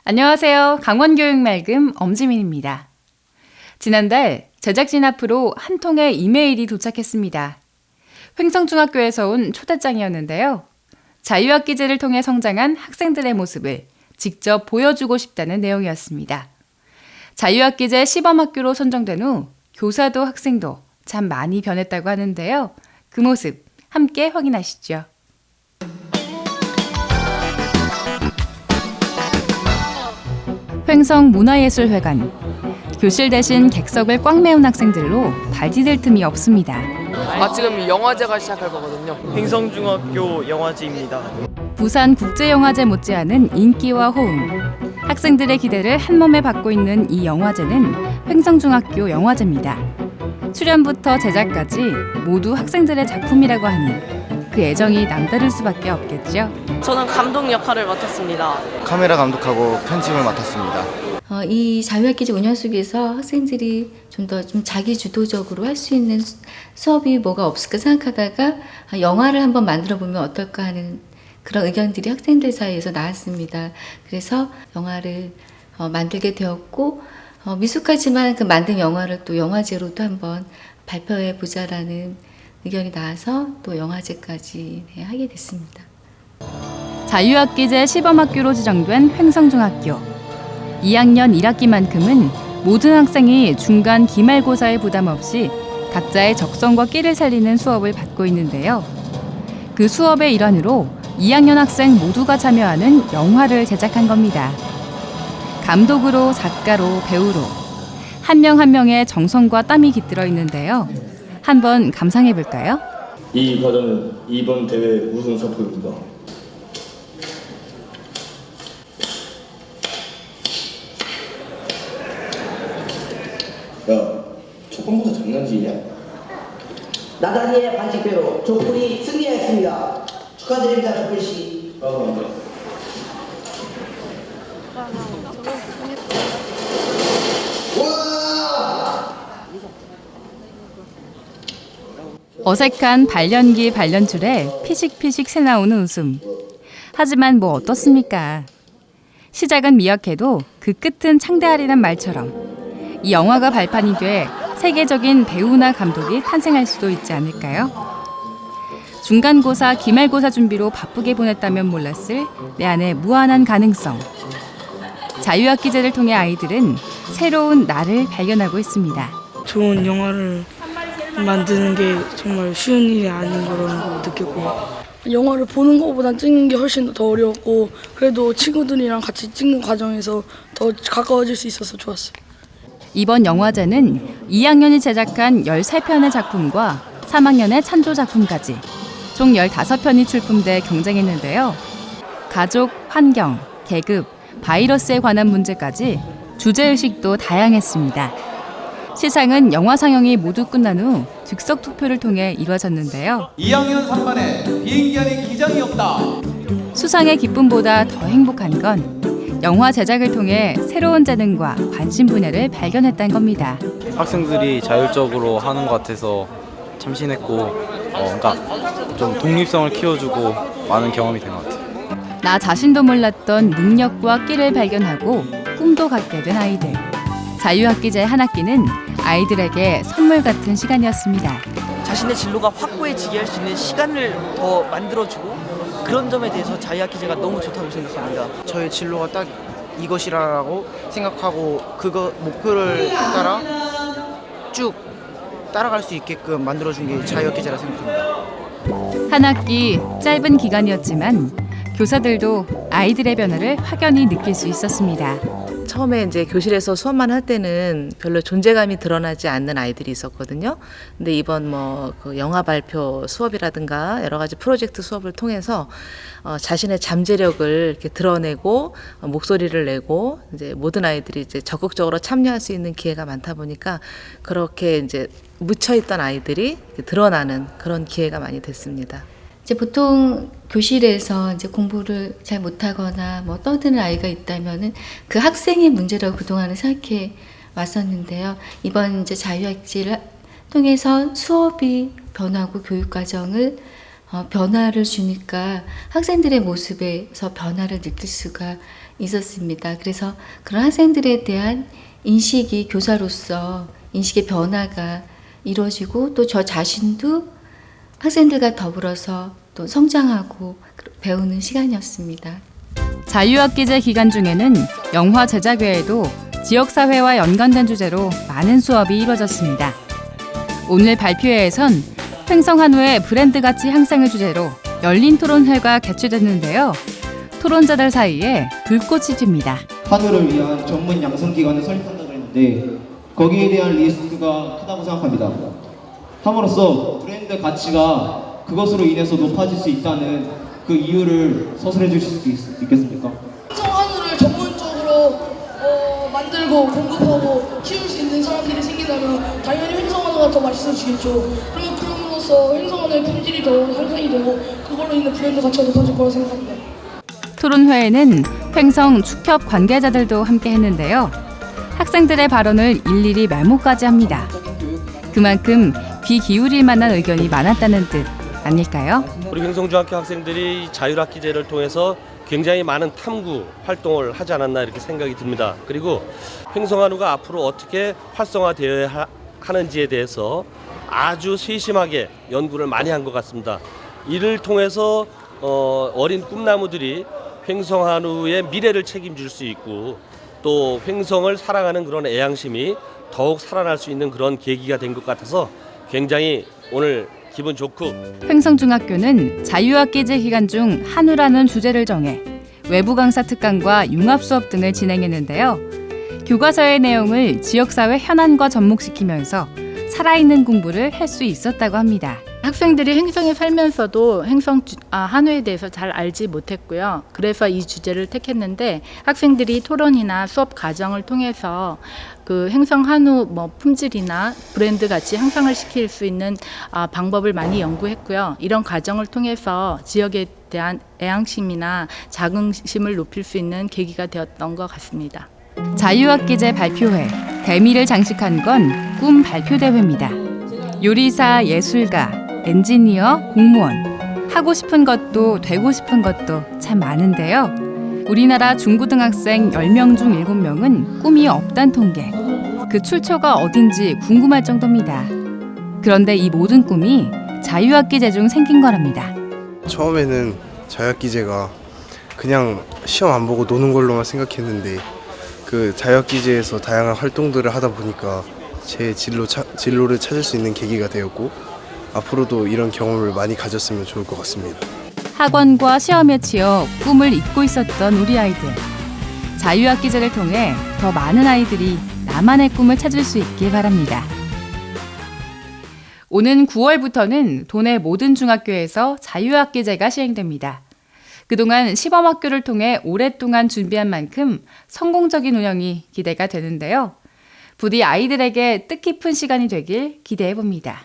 안녕하세요. 강원교육말금 엄지민입니다. 지난달 제작진 앞으로 한 통의 이메일이 도착했습니다. 횡성중학교에서 온 초대장이었는데요. 자유학기제를 통해 성장한 학생들의 모습을 직접 보여주고 싶다는 내용이었습니다. 자유학기제 시범학교로 선정된 후 교사도 학생도 참 많이 변했다고 하는데요. 그 모습 함께 확인하시죠. 횡성문화예술회관. 교실 대신 객석을 꽉 메운 학생들로 발 디딜 틈이 없습니다. 지금 영화제가 시작할 거거든요. 횡성중학교 영화제입니다. 부산국제영화제 못지않은 인기와 호응. 학생들의 기대를 한몸에 받고 있는 이 영화제는 횡성중학교 영화제입니다. 출연부터 제작까지 모두 학생들의 작품이라고 하니 그 애정이 남다를 수밖에 없겠죠. 저는 감독 역할을 맡았습니다. 카메라 감독하고 편집을 맡았습니다. 이 자유학기제 운영 속에서 학생들이 좀 더 자기 주도적으로 할 수 있는 수업이 뭐가 없을까 생각하다가 영화를 한번 만들어 보면 어떨까 하는 그런 의견들이 학생들 사이에서 나왔습니다. 그래서 영화를 만들게 되었고 미숙하지만 그 만든 영화를 또 영화제로도 한번 발표해 보자라는 의견이 나와서 또 영화제까지 하게 됐습니다. 자유학기제 시범학교로 지정된 횡성중학교. 2학년 1학기만큼은 모든 학생이 중간 기말고사에 부담 없이 각자의 적성과 끼를 살리는 수업을 받고 있는데요. 그 수업의 일환으로 2학년 학생 모두가 참여하는 영화를 제작한 겁니다. 감독으로, 작가로, 배우로 한 명 한 명의 정성과 땀이 깃들어 있는데요. 한번 감상해 볼까요? 이 과정은 이번 대회 우승 사표입니다. 야, 첫번부터 장난질이냐? 나단이의 반칙대로 족불이 승리하였습니다. 축하드립니다, 족불씨. 어색한 발연기 발연줄에 피식피식 새나오는 웃음. 하지만 뭐 어떻습니까? 시작은 미약해도 그 끝은 창대하리란 말처럼 이 영화가 발판이 돼 세계적인 배우나 감독이 탄생할 수도 있지 않을까요? 중간고사, 기말고사 준비로 바쁘게 보냈다면 몰랐을 내 안의 무한한 가능성. 자유학기제를 통해 아이들은 새로운 나를 발견하고 있습니다. 좋은 영화를 만드는 게 정말 쉬운 일이 아닌 거라는 걸 느꼈고, 영화를 보는 것보다 찍는 게 훨씬 더 어려웠고, 그래도 친구들이랑 같이 찍는 과정에서 더 가까워질 수 있어서 좋았어요. 이번 영화제는 2학년이 제작한 13편의 작품과 3학년의 찬조 작품까지 총 15편이 출품돼 경쟁했는데요. 가족, 환경, 계급, 바이러스에 관한 문제까지 주제의식도 다양했습니다. 시상은 영화 상영이 모두 끝난 후 즉석 투표를 통해 이루어졌는데요. 2학년 3반에 비행기 안에 기장이 없다. 수상의 기쁨보다 더 행복한 건 영화 제작을 통해 새로운 재능과 관심 분야를 발견했다는 겁니다. 학생들이 자율적으로 하는 것 같아서 참신했고, 그러니까 좀 독립성을 키워주고 많은 경험이 된 것 같아요. 나 자신도 몰랐던 능력과 끼를 발견하고 꿈도 갖게 된 아이들. 자유학기제 한 학기는 아이들에게 선물 같은 시간이었습니다. 자신의 진로가 확고해지게 할 수 있는 시간을 더 만들어주고 그런 점에 대해서 자유학기제가 너무 좋다고 생각합니다. 저의 진로가 딱 이것이라고 생각하고 그거 목표를 따라 쭉 따라갈 수 있게끔 만들어준 게 자유학기제라 생각합니다. 한 학기 짧은 기간이었지만 교사들도 아이들의 변화를 확연히 느낄 수 있었습니다. 처음에 이제 교실에서 수업만 할 때는 별로 존재감이 드러나지 않는 아이들이 있었거든요. 근데 이번 그 영화 발표 수업이라든가 여러 가지 프로젝트 수업을 통해서 자신의 잠재력을 이렇게 드러내고 목소리를 내고 이제 모든 아이들이 이제 적극적으로 참여할 수 있는 기회가 많다 보니까 그렇게 이제 묻혀있던 아이들이 드러나는 그런 기회가 많이 됐습니다. 이제 보통 교실에서 이제 공부를 잘 못하거나 떠드는 아이가 있다면은 그 학생의 문제라고 그동안은 생각해 왔었는데요. 이번 이제 자유학기제를 통해서 수업이 변하고 교육 과정을 변화를 주니까 학생들의 모습에서 변화를 느낄 수가 있었습니다. 그래서 그런 학생들에 대한 인식이 교사로서 인식의 변화가 이루어지고 또 저 자신도 학생들과 더불어서 또 성장하고 배우는 시간이었습니다. 자유학기제 기간 중에는 영화 제작 외에도 지역사회와 연관된 주제로 많은 수업이 이루어졌습니다. 오늘 발표회에선 횡성한우의 브랜드가치 향상을 주제로 열린 토론회가 개최됐는데요. 토론자들 사이에 불꽃이 튑니다. 한우를 위한 전문 양성기관을 설립한다고 했는데 거기에 대한 리스크가 크다고 생각합니다. 함으로써 브랜드 가치가 그것으로 인해서 높아질 수 있다는 그 이유를 서술해 주실 수 있겠습니까? 한우를 전문적으로 만들고 공급하고 키울 수 있는 사람들이 생기다면 당연히 횡성한우가 더 맛있어지겠죠. 그리고 그럼으로써 횡성한우의 품질이 더 향상이 되고 그걸로 인해 브랜드 가치가 높아질 거라 생각합니다. 토론회에는 횡성 축협 관계자들도 함께 했는데요. 학생들의 발언을 일일이 메모까지 합니다. 그만큼 귀 기울일 만한 의견이 많았다는 뜻 아닐까요? 우리 횡성중학교 학생들이 자율학기제를 통해서 굉장히 많은 탐구 활동을 하지 않았나 이렇게 생각이 듭니다. 그리고 횡성한우가 앞으로 어떻게 활성화되어야 하는지에 대해서 아주 세심하게 연구를 많이 한 것 같습니다. 이를 통해서 어린 꿈나무들이 횡성한우의 미래를 책임질 수 있고 또 횡성을 사랑하는 그런 애양심이 더욱 살아날 수 있는 그런 계기가 된 것 같아서 굉장히 오늘 기분 좋고. 횡성중학교는 자유학기제 기간 중 한우라는 주제를 정해 외부 강사 특강과 융합 수업 등을 진행했는데요. 교과서의 내용을 지역사회 현안과 접목시키면서 살아있는 공부를 할 수 있었다고 합니다. 학생들이 횡성에 살면서도 한우에 대해서 잘 알지 못했고요. 그래서 이 주제를 택했는데 학생들이 토론이나 수업 과정을 통해서 그 횡성 한우 품질이나 브랜드 가치 향상을 시킬 수 있는 방법을 많이 연구했고요. 이런 과정을 통해서 지역에 대한 애양심이나 자긍심을 높일 수 있는 계기가 되었던 것 같습니다. 자유학기제 발표회, 대미를 장식한 건 꿈 발표대회입니다. 요리사, 예술가, 엔지니어, 공무원, 하고 싶은 것도 되고 싶은 것도 참 많은데요. 우리나라 중고등학생 10명 중 7명은 꿈이 없단 통계. 그 출처가 어딘지 궁금할 정도입니다. 그런데 이 모든 꿈이 자유학기제 중 생긴 거랍니다. 처음에는 자유학기제가 그냥 시험 안 보고 노는 걸로만 생각했는데 그 자유학기제에서 다양한 활동들을 하다 보니까 제 진로를 찾을 수 있는 계기가 되었고 앞으로도 이런 경험을 많이 가졌으면 좋을 것 같습니다. 학원과 시험에 치여 꿈을 잊고 있었던 우리 아이들. 자유학기제를 통해 더 많은 아이들이 나만의 꿈을 찾을 수 있길 바랍니다. 오는 9월부터는 도내 모든 중학교에서 자유학기제가 시행됩니다. 그동안 시범학교를 통해 오랫동안 준비한 만큼 성공적인 운영이 기대가 되는데요. 부디 아이들에게 뜻깊은 시간이 되길 기대해 봅니다.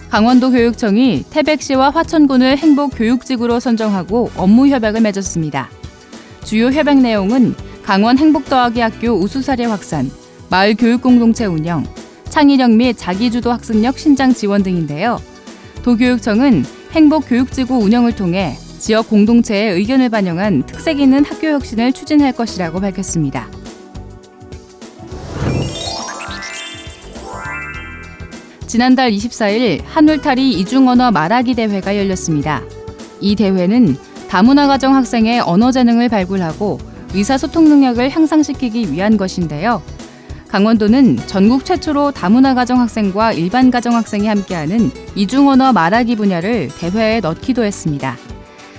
강원도 교육청이 태백시와 화천군을 행복교육지구로 선정하고 업무 협약을 맺었습니다. 주요 협약 내용은 강원 행복더하기 학교 우수사례 확산, 마을 교육공동체 운영, 창의력 및 자기주도 학습력 신장 지원 등인데요. 도교육청은 행복교육지구 운영을 통해 지역 공동체의 의견을 반영한 특색 있는 학교 혁신을 추진할 것이라고 밝혔습니다. 지난달 24일 한울타리 이중언어 말하기 대회가 열렸습니다. 이 대회는 다문화 가정 학생의 언어 재능을 발굴하고 의사소통 능력을 향상시키기 위한 것인데요. 강원도는 전국 최초로 다문화 가정 학생과 일반 가정 학생이 함께하는 이중언어 말하기 분야를 대회에 넣기도 했습니다.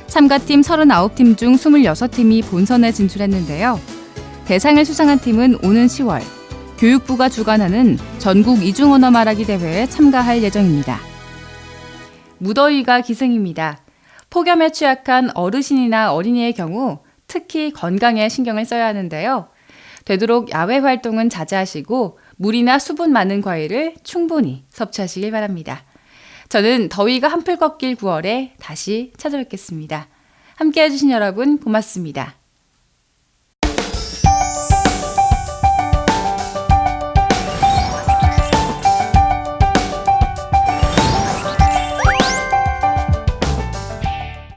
참가팀 39팀 중 26팀이 본선에 진출했는데요. 대상을 수상한 팀은 오는 10월 교육부가 주관하는 전국 이중언어 말하기 대회에 참가할 예정입니다. 무더위가 기승입니다. 폭염에 취약한 어르신이나 어린이의 경우 특히 건강에 신경을 써야 하는데요. 되도록 야외 활동은 자제하시고 물이나 수분 많은 과일을 충분히 섭취하시길 바랍니다. 저는 더위가 한풀 꺾일 9월에 다시 찾아뵙겠습니다. 함께해 주신 여러분 고맙습니다.